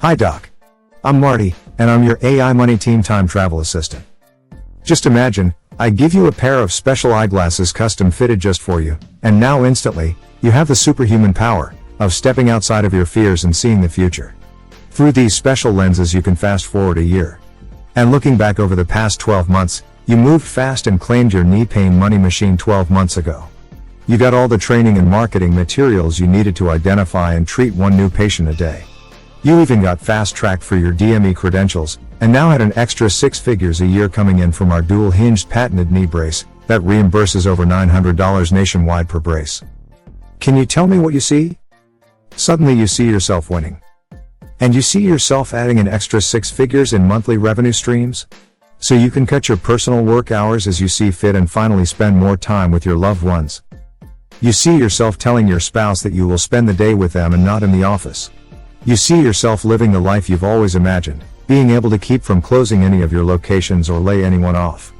Hi Doc. I'm Marty, and I'm your AI Money Team Time Travel Assistant. Just imagine, I give you a pair of special eyeglasses custom fitted just for you, and now instantly, you have the superhuman power of stepping outside of your fears and seeing the future. Through these special lenses you can fast forward a year. And looking back over the past 12 months, you moved fast and claimed your knee pain money machine 12 months ago. You got all the training and marketing materials you needed to identify and treat one new patient a day. You even got fast-tracked for your DME credentials, and now had an extra 6 figures a year coming in from our dual-hinged patented knee brace that reimburses over $900 nationwide per brace. Can you tell me what you see? Suddenly you see yourself winning. And you see yourself adding an extra 6 figures in monthly revenue streams? So you can cut your personal work hours as you see fit and finally spend more time with your loved ones. You see yourself telling your spouse that you will spend the day with them and not in the office. You see yourself living the life you've always imagined, being able to keep from closing any of your locations or lay anyone off.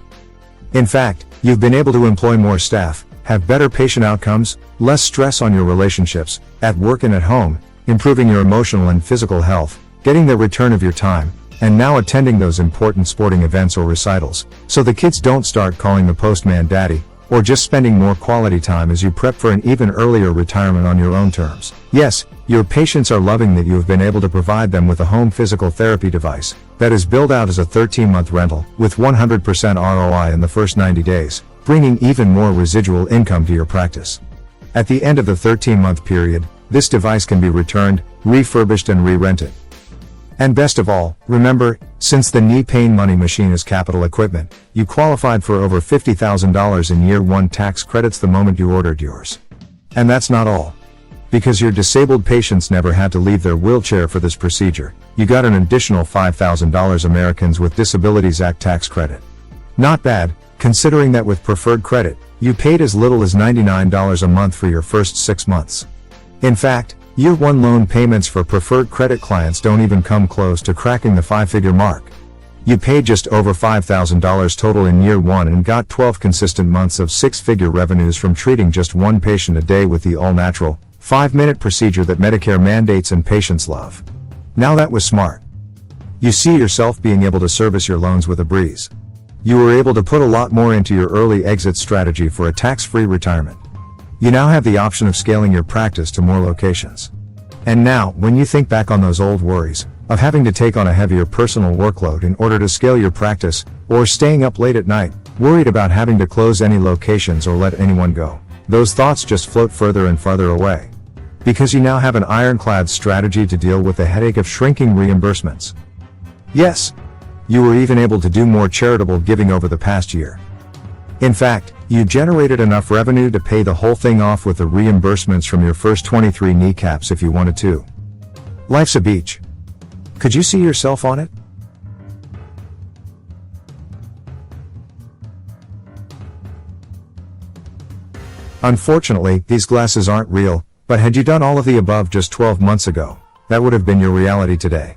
In fact, you've been able to employ more staff, have better patient outcomes, less stress on your relationships, at work and at home, improving your emotional and physical health, getting the return of your time, and now attending those important sporting events or recitals, so the kids don't start calling the postman daddy, or just spending more quality time as you prep for an even earlier retirement on your own terms. Yes, your patients are loving that you have been able to provide them with a home physical therapy device that is billed out as a 13-month rental with 100% ROI in the first 90 days, bringing even more residual income to your practice. At the end of the 13-month period, this device can be returned, refurbished and re-rented. And best of all, remember, since the knee pain money machine is capital equipment, you qualified for over $50,000 in year 1 tax credits the moment you ordered yours. And that's not all. Because your disabled patients never had to leave their wheelchair for this procedure, you got an additional $5,000 Americans with Disabilities Act tax credit. Not bad, considering that with preferred credit, you paid as little as $99 a month for your first 6 months. In fact, Year 1 loan payments for preferred credit clients don't even come close to cracking the 5-figure mark. You paid just over $5,000 total in year 1 and got 12 consistent months of 6-figure revenues from treating just one patient a day with the all-natural, 5-minute procedure that Medicare mandates and patients love. Now that was smart. You see yourself being able to service your loans with a breeze. You were able to put a lot more into your early exit strategy for a tax-free retirement. You now have the option of scaling your practice to more locations. And now, when you think back on those old worries, of having to take on a heavier personal workload in order to scale your practice, or staying up late at night, worried about having to close any locations or let anyone go, those thoughts just float further and farther away. Because you now have an ironclad strategy to deal with the headache of shrinking reimbursements. Yes, you were even able to do more charitable giving over the past year. In fact, you generated enough revenue to pay the whole thing off with the reimbursements from your first 23 kneecaps if you wanted to. Life's a beach. Could you see yourself on it? Unfortunately, these glasses aren't real, but had you done all of the above just 12 months ago, that would have been your reality today.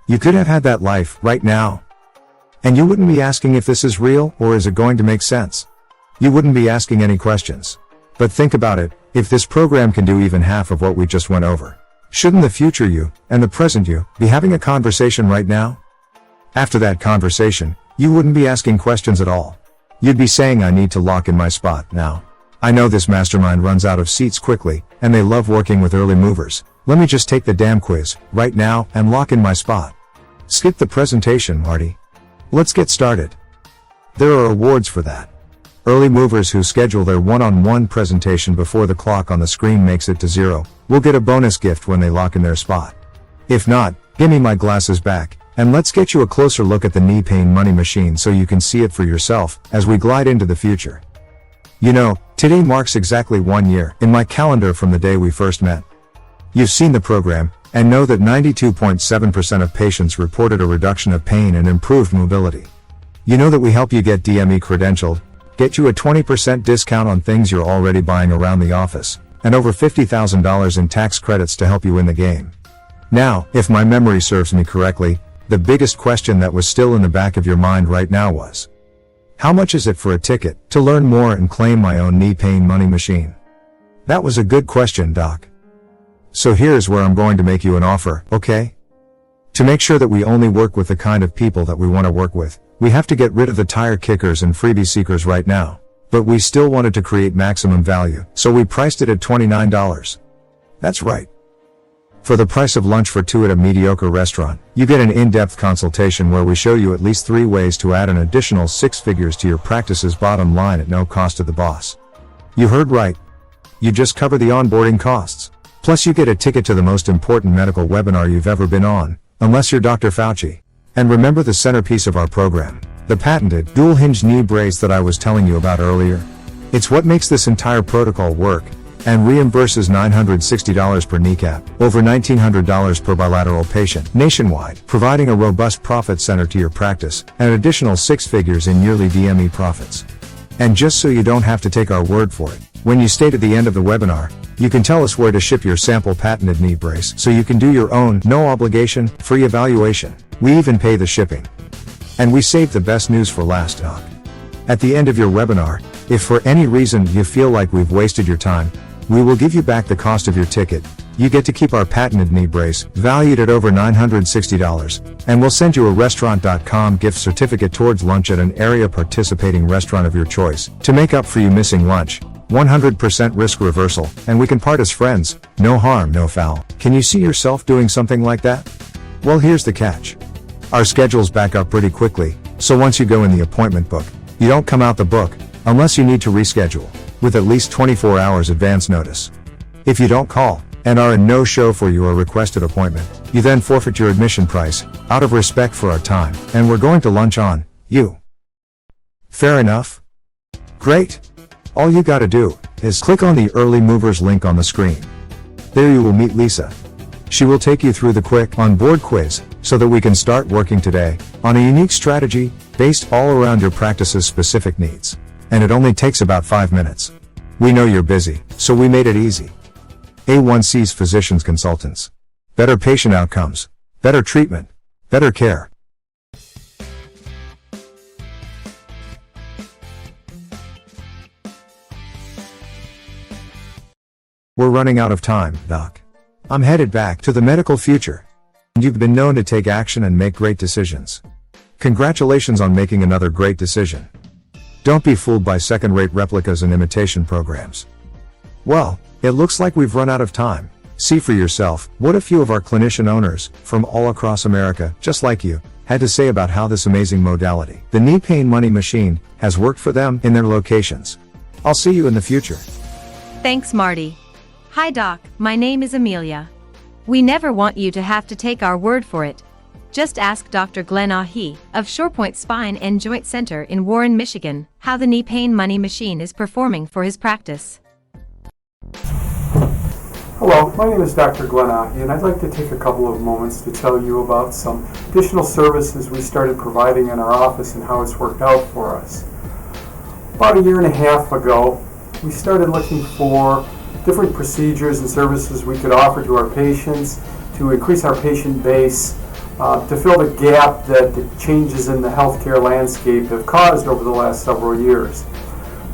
You could have had that life right now. And you wouldn't be asking if this is real or is it going to make sense. You wouldn't be asking any questions. But think about it, if this program can do even half of what we just went over, shouldn't the future you, and the present you, be having a conversation right now? After that conversation, you wouldn't be asking questions at all. You'd be saying I need to lock in my spot now. I know this mastermind runs out of seats quickly, and they love working with early movers. Let me just take the damn quiz, right now, and lock in my spot. Skip the presentation, Marty. Let's get started. There are awards for that. Early movers who schedule their one-on-one presentation before the clock on the screen makes it to 0 will get a bonus gift when they lock in their spot. If not, give me my glasses back, and let's get you a closer look at the knee pain money machine so you can see it for yourself as we glide into the future. You know, today marks exactly 1 year in my calendar from the day we first met. You've seen the program, and know that 92.7% of patients reported a reduction of pain and improved mobility. You know that we help you get DME credentialed, get you a 20% discount on things you're already buying around the office, and over $50,000 in tax credits to help you win the game. Now, if my memory serves me correctly, the biggest question that was still in the back of your mind right now was, how much is it for a ticket to learn more and claim my own knee pain money machine? That was a good question, Doc. So here's where I'm going to make you an offer, okay? To make sure that we only work with the kind of people that we want to work with, we have to get rid of the tire kickers and freebie seekers right now. But we still wanted to create maximum value, so we priced it at $29. That's right. For the price of lunch for two at a mediocre restaurant, you get an in-depth consultation where we show you at least 3 ways to add an additional 6 figures to your practice's bottom line at no cost to the boss. You heard right. You just cover the onboarding costs. Plus you get a ticket to the most important medical webinar you've ever been on, unless you're Dr. Fauci. And remember the centerpiece of our program, the patented dual-hinge knee brace that I was telling you about earlier. It's what makes this entire protocol work, and reimburses $960 per kneecap, over $1,900 per bilateral patient, nationwide, providing a robust profit center to your practice, and an additional 6 figures in yearly DME profits. And just so you don't have to take our word for it, when you stayed at the end of the webinar, you can tell us where to ship your sample patented knee brace so you can do your own, no obligation, free evaluation. We even pay the shipping. And we saved the best news for last, Doc. At the end of your webinar, if for any reason you feel like we've wasted your time, we will give you back the cost of your ticket. You get to keep our patented knee brace, valued at over $960, and we'll send you a restaurant.com gift certificate towards lunch at an area participating restaurant of your choice, to make up for you missing lunch. 100% risk reversal, and we can part as friends, no harm, no foul. Can you see yourself doing something like that? Well, here's the catch. Our schedules back up pretty quickly, so once you go in the appointment book, you don't come out the book, unless you need to reschedule, with at least 24 hours advance notice. If you don't call, and are a no-show for your requested appointment, you then forfeit your admission price, out of respect for our time, and we're going to lunch on you. Fair enough? Great. All you gotta do is click on the early movers link on the screen. There you will meet Lisa. She will take you through the quick on-board quiz so that we can start working today on a unique strategy based all around your practice's specific needs. And it only takes about 5 minutes. We know you're busy, so we made it easy. A1C's Physicians Consultants. Better patient outcomes, better treatment, better care. We're running out of time, Doc. I'm headed back to the medical future. And you've been known to take action and make great decisions. Congratulations on making another great decision. Don't be fooled by second-rate replicas and imitation programs. Well, it looks like we've run out of time. See for yourself what a few of our clinician owners, from all across America, just like you, had to say about how this amazing modality, the knee pain money machine, has worked for them in their locations. I'll see you in the future. Thanks, Marty. Hi Doc, my name is Amelia. We never want you to have to take our word for it. Just ask Dr. Glenn Ahi of ShorePoint Spine and Joint Center in Warren, Michigan, how the knee pain money machine is performing for his practice. Hello, my name is Dr. Glenn Ahi, and I'd like to take a couple of moments to tell you about some additional services we started providing in our office and how it's worked out for us. About 1.5 years ago, we started looking for different procedures and services we could offer to our patients to increase our patient base, to fill the gap that the changes in the healthcare landscape have caused over the last several years.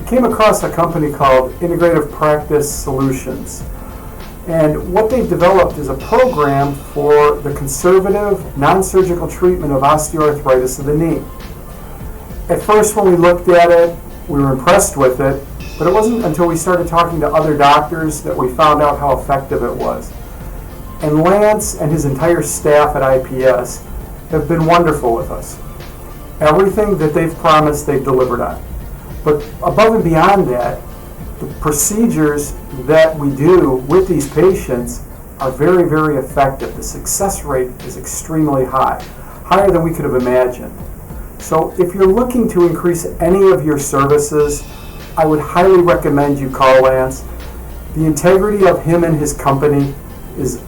We came across a company called Integrative Practice Solutions. And what they've developed is a program for the conservative, non-surgical treatment of osteoarthritis of the knee. At first, when we looked at it, we were impressed with it, but it wasn't until we started talking to other doctors that we found out how effective it was. And Lance and his entire staff at IPS have been wonderful with us. Everything that they've promised, they've delivered on. But above and beyond that, the procedures that we do with these patients are very, very effective. The success rate is extremely high, higher than we could have imagined. So if you're looking to increase any of your services, I would highly recommend you call Lance. The integrity of him and his company is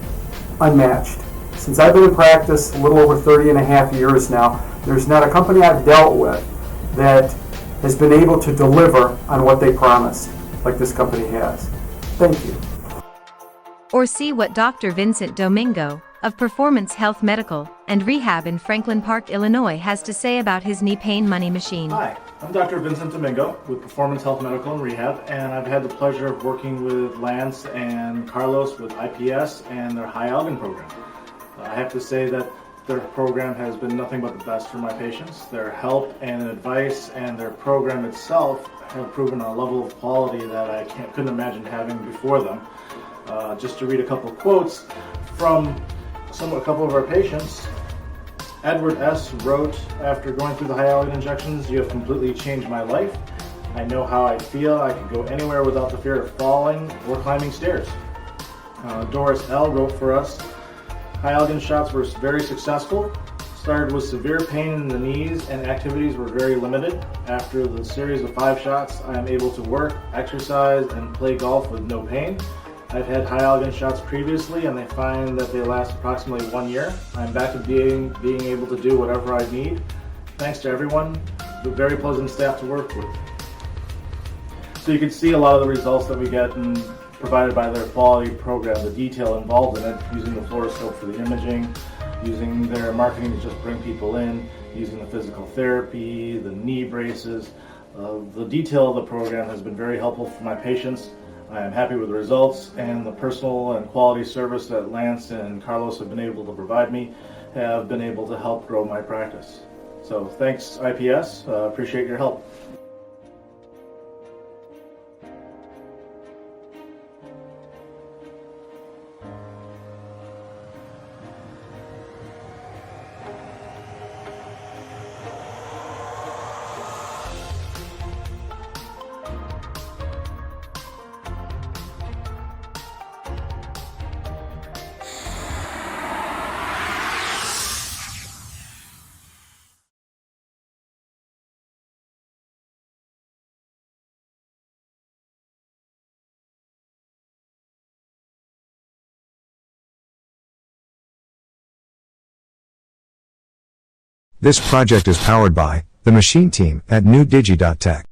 unmatched. Since I've been in practice a little over 30.5 years now, there's not a company I've dealt with that has been able to deliver on what they promised, like this company has. Thank you. Or see what Dr. Vincent Domingo of Performance Health Medical and Rehab in Franklin Park, Illinois has to say about his knee pain money machine. Hi, I'm Dr. Vincent Domingo with Performance Health Medical and Rehab, and I've had the pleasure of working with Lance and Carlos with IPS and their high algon program. I have to say that Their program has been nothing but the best for my patients. Their help and advice and their program itself have proven a level of quality that I couldn't imagine having before them. Just to read a couple of quotes from a couple of our patients. Edward S. wrote, "After going through the hyaluronic injections, you have completely changed my life. I know how I feel. I can go anywhere without the fear of falling or climbing stairs." Doris L. wrote for us, "Hyaluronic shots were very successful. Started with severe pain in the knees and activities were very limited. After the series of 5 shots, I am able to work, exercise, and play golf with no pain. I've had hyaluronic shots previously and they find that they last approximately 1 year. I'm back to being able to do whatever I need. Thanks to everyone, the very pleasant staff to work with." So you can see a lot of the results that we get and provided by their quality program, the detail involved in it, using the fluoroscope for the imaging, using their marketing to just bring people in, using the physical therapy, the knee braces. The detail of the program has been very helpful for my patients. I am happy with the results, and the personal and quality service that Lance and Carlos have been able to provide me have been able to help grow my practice. So thanks, IPS. Appreciate your help. This project is powered by the machine team at NuDigi.tech.